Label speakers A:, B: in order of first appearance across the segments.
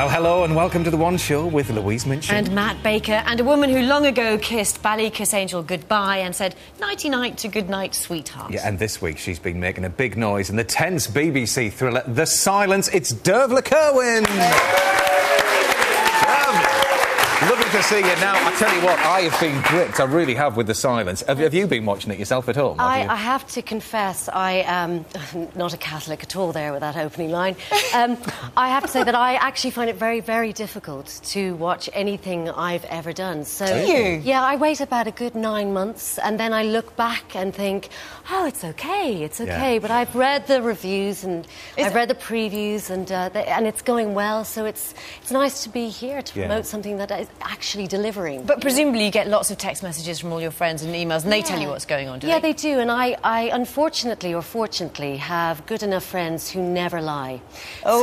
A: Well, hello and welcome to The One Show with Louise Minchin.
B: And Matt Baker, and a woman who long ago kissed Ballykiss Angel goodbye and said nighty-night to goodnight, sweetheart.
A: Yeah, and this week she's been making a big noise in the tense BBC thriller The Silence. It's Dervla Kirwan. Lovely to see you. Now, I tell you what, I have been gripped, I really have, with The Silence. Have you been watching it yourself at home?
B: I have to confess, I am not a Catholic at all there with that opening line. I have to say that I actually find it very, very difficult to watch anything I've ever done. So,
A: do you?
B: Yeah, I wait about a good 9 months and then I look back and think, oh, it's okay, it's okay. Yeah. But I've read the reviews and I've read the previews and it's going well, so it's nice to be here to promote something that is actually delivering.
C: But presumably you get lots of text messages from all your friends and emails and they tell you what's going on, do they?
B: Yeah, they do, and I unfortunately or fortunately have good enough friends who never lie. Oh.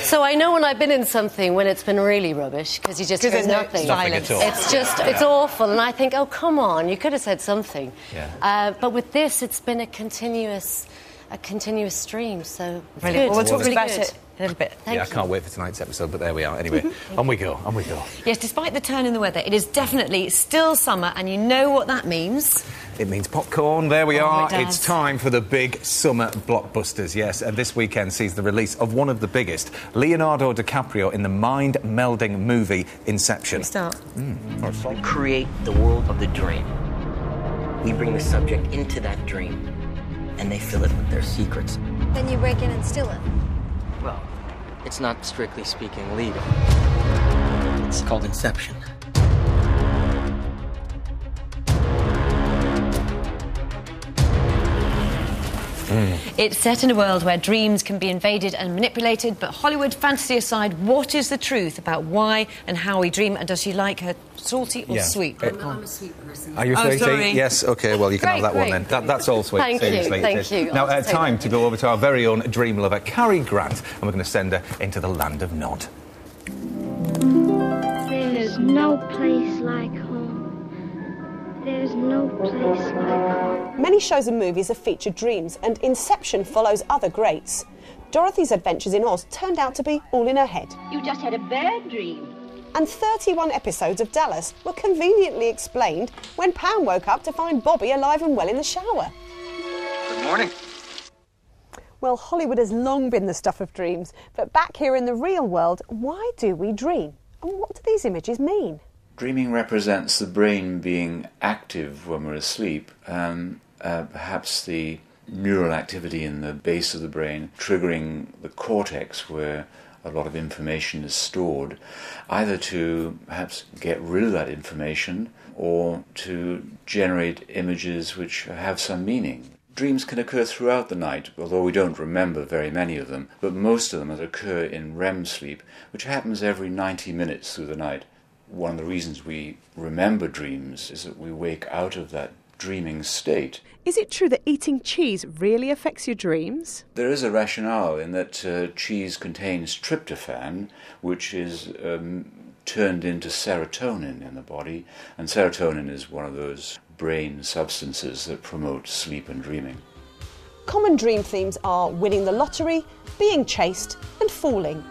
B: So I know when I've been in something when it's been really rubbish, because you just hear nothing.
A: Silence.
B: It's just, it's awful, and I think, oh, come on, you could have said something. Yeah. But with this, it's been a continuous stream, so
C: brilliant. Well, we'll talk
B: really
C: about
B: good.
C: it a little bit.
A: I can't wait for tonight's episode, but there we are. Anyway, on we go.
C: Yes, despite the turn in the weather, it is definitely still summer, and you know what that means.
A: It means popcorn. There we are.
C: It
A: It's time for the big summer blockbusters, yes. And this weekend sees the release of one of the biggest, Leonardo DiCaprio in the mind-melding movie Inception.
C: We start.
D: We create the world of the dream. We bring the subject into that dream, and they fill it with their secrets.
E: Then you break in and steal it.
D: Well, it's not strictly speaking legal. It's called Inception.
C: It's set in a world where dreams can be invaded and manipulated, but Hollywood fantasy aside, what is the truth about why and how we dream, and does she like her salty or sweet popcorn?
B: I'm a sweet person.
A: Are you sweetie?
C: Sorry.
A: Yes, OK, well, you can have that one then. That's all sweet,
B: Thank
A: seriously.
B: you, thank you.
A: Now, time to go over to our very own dream lover, Cary Grant, and we're going to send her into the land of Nod.
F: There's no place like home. There's no place like home.
G: Many shows and movies have featured dreams, and Inception follows other greats. Dorothy's adventures in Oz turned out to be all in her head.
F: You just had a bad dream.
G: And 31 episodes of Dallas were conveniently explained when Pam woke up to find Bobby alive and well in the shower.
H: Good morning.
G: Well, Hollywood has long been the stuff of dreams, but back here in the real world, why do we dream? And what do these images mean?
I: Dreaming represents the brain being active when we're asleep, and perhaps the neural activity in the base of the brain triggering the cortex where a lot of information is stored, either to perhaps get rid of that information or to generate images which have some meaning. Dreams can occur throughout the night, although we don't remember very many of them, but most of them occur in REM sleep, which happens every 90 minutes through the night. One of the reasons we remember dreams is that we wake out of that dreaming state.
G: Is it true that eating cheese really affects your dreams?
I: There is a rationale in that cheese contains tryptophan, which is turned into serotonin in the body, and serotonin is one of those brain substances that promote sleep and dreaming.
G: Common dream themes are winning the lottery, being chased and falling.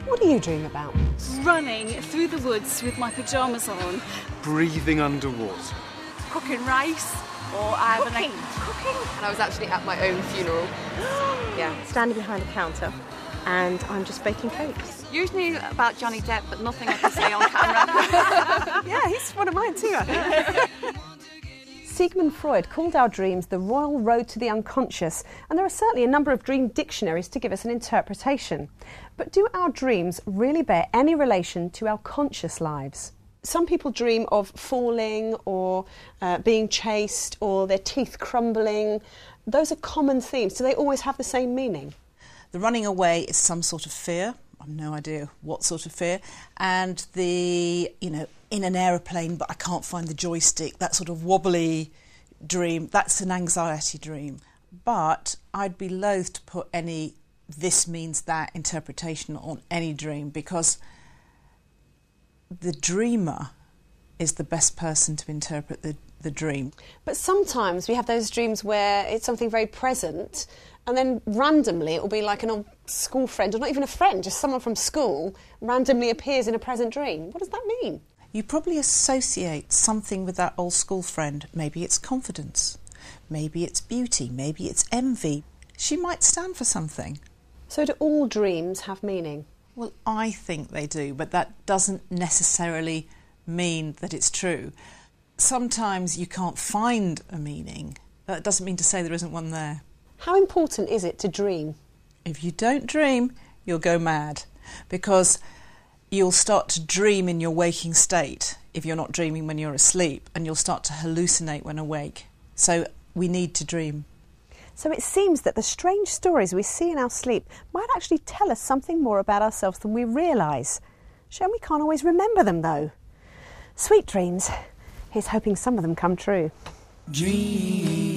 G: What do you dream about?
J: Running through the woods with my pyjamas on.
H: Breathing underwater.
J: Cooking rice. Or cooking.
E: And I was actually at my own funeral.
G: Standing behind a counter and I'm just baking cakes.
J: Usually about Johnny Depp, but nothing I can say on camera.
G: Yeah, he's one of mine too, I think. Sigmund Freud called our dreams the royal road to the unconscious, and there are certainly a number of dream dictionaries to give us an interpretation. But do our dreams really bear any relation to our conscious lives? Some people dream of falling or being chased or their teeth crumbling. Those are common themes. Do they always have the same meaning?
K: The running away is some sort of fear. I've no idea what sort of fear. And the, in an aeroplane, but I can't find the joystick, that sort of wobbly dream, that's an anxiety dream. But I'd be loath to put any this means that interpretation on any dream, because the dreamer is the best person to interpret the dream.
G: But sometimes we have those dreams where it's something very present, and then randomly it will be like an old school friend, or not even a friend, just someone from school randomly appears in a present dream. What does that mean?
K: You probably associate something with that old school friend. Maybe it's confidence, maybe it's beauty, maybe it's envy. She might stand for something.
G: So do all dreams have meaning?
K: Well, I think they do, but that doesn't necessarily mean that it's true. Sometimes you can't find a meaning. That doesn't mean to say there isn't one there.
G: How important is it to dream?
K: If you don't dream, you'll go mad, because you'll start to dream in your waking state if you're not dreaming when you're asleep, and you'll start to hallucinate when awake. So we need to dream.
G: So it seems that the strange stories we see in our sleep might actually tell us something more about ourselves than we realise. Shame we can't always remember them, though. Sweet dreams. Here's hoping some of them come true.
L: Dream,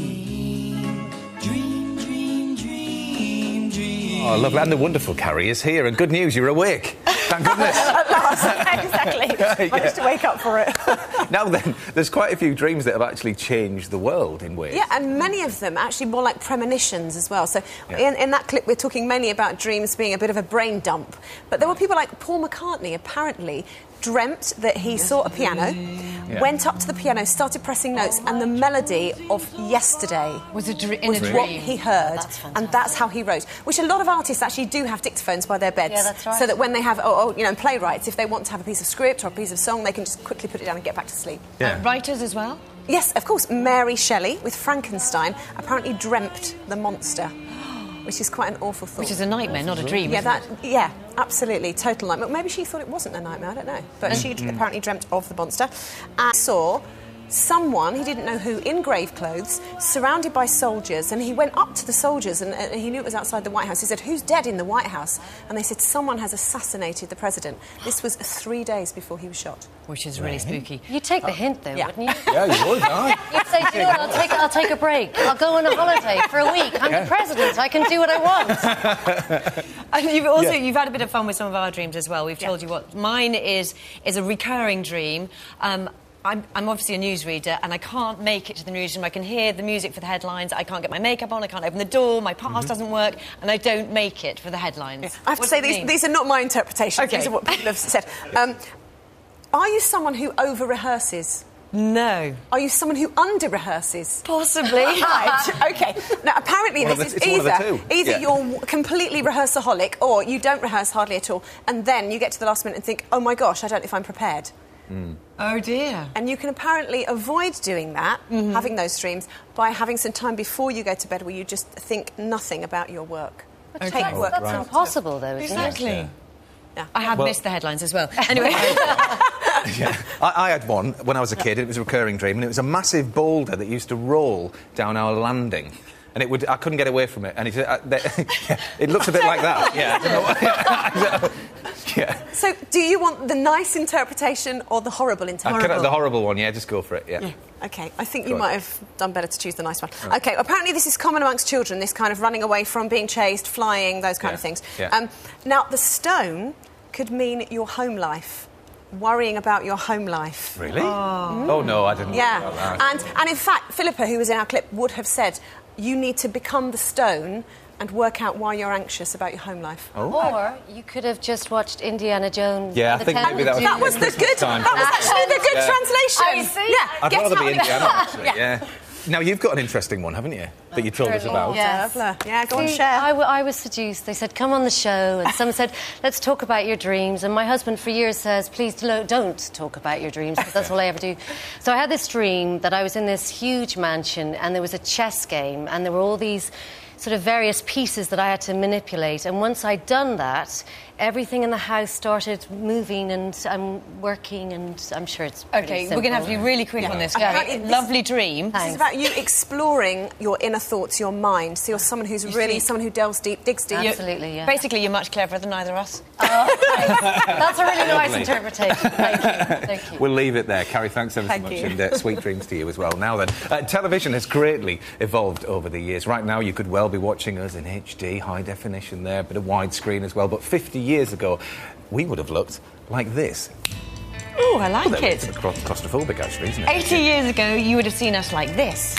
L: dream, dream, dream, dream.
A: Oh, lovely. And the wonderful Carrie is here. And good news, you're awake. Thank goodness.
G: At last. Exactly. Managed to wake up for it.
A: Now then, there's quite a few dreams that have actually changed the world in ways.
G: Yeah, and many of them actually more like premonitions as well. So in that clip, we're talking mainly about dreams being a bit of a brain dump. But there were people like Paul McCartney, apparently, dreamt that he saw a piano, went up to the piano, started pressing notes, and the melody of Yesterday
C: was in a
G: what
C: dream.
G: he heard, and that's how he wrote. Which a lot of artists actually do have dictaphones by their beds,
B: that's right.
G: so that when they have, playwrights, if they want to have a piece of script or a piece of song, they can just quickly put it down and get back to sleep.
C: Writers as well?
G: Yes, of course. Mary Shelley, with Frankenstein, apparently dreamt the monster. Which is quite an awful thought.
C: Which is a nightmare, not a dream.
G: Yeah, absolutely, total nightmare. Maybe she thought it wasn't a nightmare, I don't know. But she apparently dreamt of the monster. And saw someone, he didn't know who, in grave clothes, surrounded by soldiers, and he went up to the soldiers, and he knew it was outside the White House. He said, "Who's dead in the White House?" And they said, "Someone has assassinated the president." This was 3 days before he was shot.
C: Which is really spooky.
B: You'd take the hint, though, wouldn't you?
A: Yeah, you would, aye.
B: You'd say, "Do you know what, I'll take a break. I'll go on a holiday for a week. I'm the president. I can do what I want."
C: And you've had a bit of fun with some of our dreams as well. We've told you what mine is a recurring dream. I'm obviously a newsreader, and I can't make it to the newsroom. I can hear the music for the headlines. I can't get my makeup on. I can't open the door. My pass doesn't work, and I don't make it for the headlines.
G: Yeah. I have to say, these are not my interpretations.
C: Okay.
G: These are what people have said. Are you someone who over-rehearses?
C: No.
G: Are you someone who under-rehearses?
C: Possibly.
G: Right, OK. Now, apparently this is either you're completely rehearsaholic or you don't rehearse hardly at all, and then you get to the last minute and think, oh, my gosh, I don't know if I'm prepared.
C: Oh, dear.
G: And you can apparently avoid doing that, having those dreams, by having some time before you go to bed where you just think nothing about your work. Take work.
B: That's impossible, though, isn't it?
C: Exactly. Yeah. I have missed the headlines as well. Anyway.
A: I had one when I was a kid. It was a recurring dream, and it was a massive boulder that used to roll down our landing. And I couldn't get away from it. And it looks a bit like that. Yeah.
G: So, do you want the nice interpretation or the horrible interpretation?
A: The horrible one, yeah. Just go for it, yeah.
G: OK, I think you might have done better to choose the nice one. Right. OK, apparently this is common amongst children, this kind of running away from being chased, flying, those kind of things.
A: Yeah.
G: Now, the stone could mean your home life. Worrying about your home life.
A: Really? Oh, no, I didn't.
G: Yeah.
A: Know about that.
G: And in fact, Philippa, who was in our clip, would have said, you need to become the stone and work out why you're anxious about your home life.
B: Oh. Or you could have just watched Indiana Jones.
A: Yeah, I think maybe
G: that was the good. That was actually the good translation.
B: I see.
G: Yeah,
A: I'd rather be Indiana, actually. Yeah. Now, you've got an interesting one, haven't you, that you told us about?
G: Dervla. Yeah, go on, share.
B: I was seduced. They said, come on the show. And someone said, let's talk about your dreams. And my husband for years says, please don't talk about your dreams, because that's all I ever do. So I had this dream that I was in this huge mansion and there was a chess game and there were all these sort of various pieces that I had to manipulate. And once I'd done that, everything in the house started moving and working, and I'm sure it's
C: OK, we're going to have to be really quick on this. Lovely dream.
G: This is about you exploring your inner thoughts, your mind. So you're someone who's someone who delves deep, digs deep.
B: Absolutely, yeah.
C: Basically, you're much cleverer than either of us.
B: That's a really nice interpretation. Thank you.
A: We'll leave it there. Carrie, thanks ever so much, and sweet dreams to you as well. Now then, television has greatly evolved over the years. Right now, you could well be watching us in HD, high definition there, a bit of widescreen as well, but 50 years ago, we would have looked like this.
C: Oh, I like
A: Well,
C: it.
A: it's claustrophobic, actually, isn't it?
C: 80 years ago, you would have seen us like this.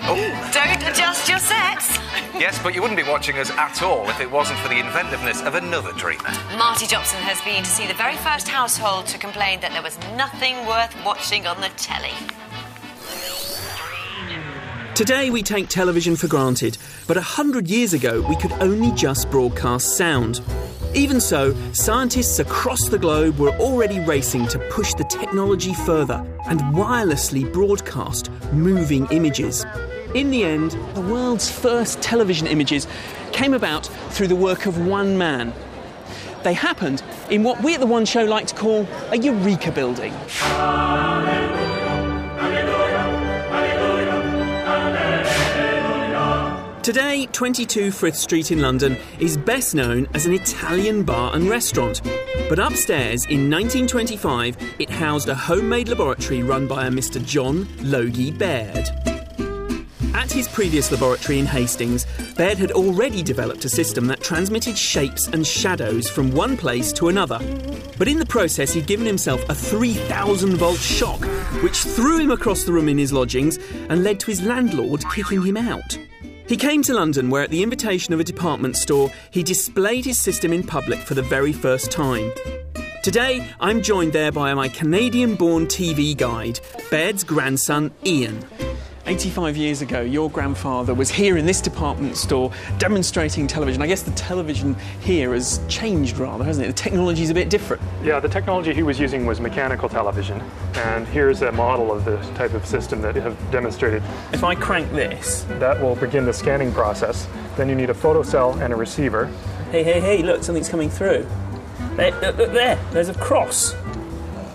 A: Oh.
C: Don't adjust your sets.
A: Yes, but you wouldn't be watching us at all if it wasn't for the inventiveness of another dreamer.
C: Marty Jobson has been to see the very first household to complain that there was nothing worth watching on the telly.
M: Today we take television for granted, but 100 years ago we could only just broadcast sound. Even so, scientists across the globe were already racing to push the technology further and wirelessly broadcast moving images. In the end, the world's first television images came about through the work of one man. They happened in what we at The One Show like to call a Eureka building. Today, 22 Frith Street in London is best known as an Italian bar and restaurant. But upstairs, in 1925, it housed a homemade laboratory run by a Mr. John Logie Baird. At his previous laboratory in Hastings, Baird had already developed a system that transmitted shapes and shadows from one place to another. But in the process, he'd given himself a 3,000-volt shock, which threw him across the room in his lodgings and led to his landlord kicking him out. He came to London, where at the invitation of a department store, he displayed his system in public for the very first time. Today, I'm joined there by my Canadian-born TV guide, Baird's grandson, Ian. 85 years ago, your grandfather was here in this department store demonstrating television. I guess the television here has changed rather, hasn't it? The technology's a bit different.
N: Yeah, the technology he was using was mechanical television, and here's a model of the type of system that have demonstrated.
M: If I crank this,
N: that will begin the scanning process. Then you need a photocell and a receiver.
M: Hey, look, something's coming through. Look there, there's a cross.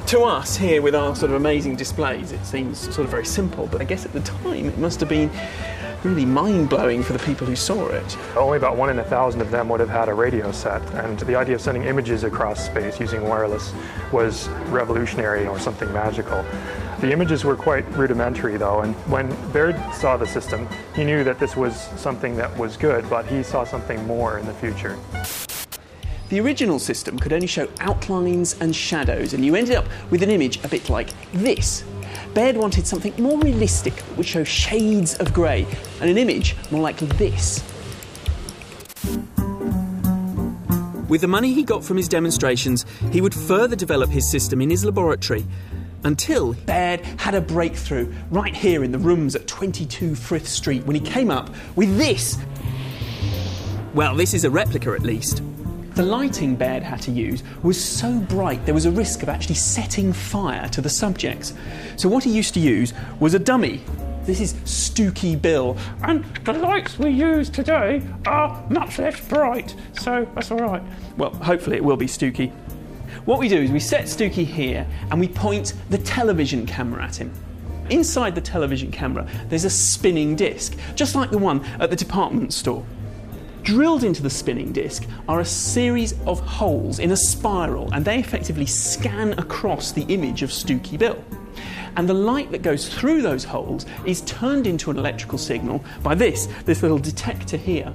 M: To us here with our sort of amazing displays, it seems sort of very simple, but I guess at the time it must have been really mind-blowing for the people who saw it.
N: Only about 1 in 1,000 of them would have had a radio set, and the idea of sending images across space using wireless was revolutionary or something magical. The images were quite rudimentary though, and when Baird saw the system, he knew that this was something that was good, but he saw something more in the future.
M: The original system could only show outlines and shadows, and you ended up with an image a bit like this. Baird wanted something more realistic that would show shades of grey, and an image more like this. With the money he got from his demonstrations, he would further develop his system in his laboratory, until Baird had a breakthrough right here in the rooms at 22 Frith Street when he came up with this. Well, this is a replica at least. The lighting Baird had to use was so bright there was a risk of actually setting fire to the subjects. So what he used to use was a dummy. This is Stooky Bill. And the lights we use today are much less bright, so that's all right. Well, hopefully it will be Stooky. What we do is we set Stooky here and we point the television camera at him. Inside the television camera there's a spinning disc, just like the one at the department store. Drilled into the spinning disc are a series of holes in a spiral, and they effectively scan across the image of Stooky Bill. And the light that goes through those holes is turned into an electrical signal by this little detector here.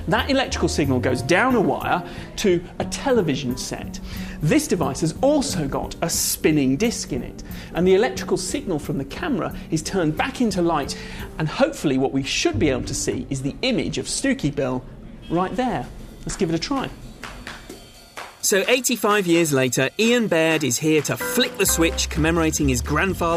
M: That electrical signal goes down a wire to a television set. This device has also got a spinning disc in it, and the electrical signal from the camera is turned back into light, and hopefully what we should be able to see is the image of Stooky Bill right there. Let's give it a try. So 85 years later, Ian Baird is here to flick the switch commemorating his grandfather.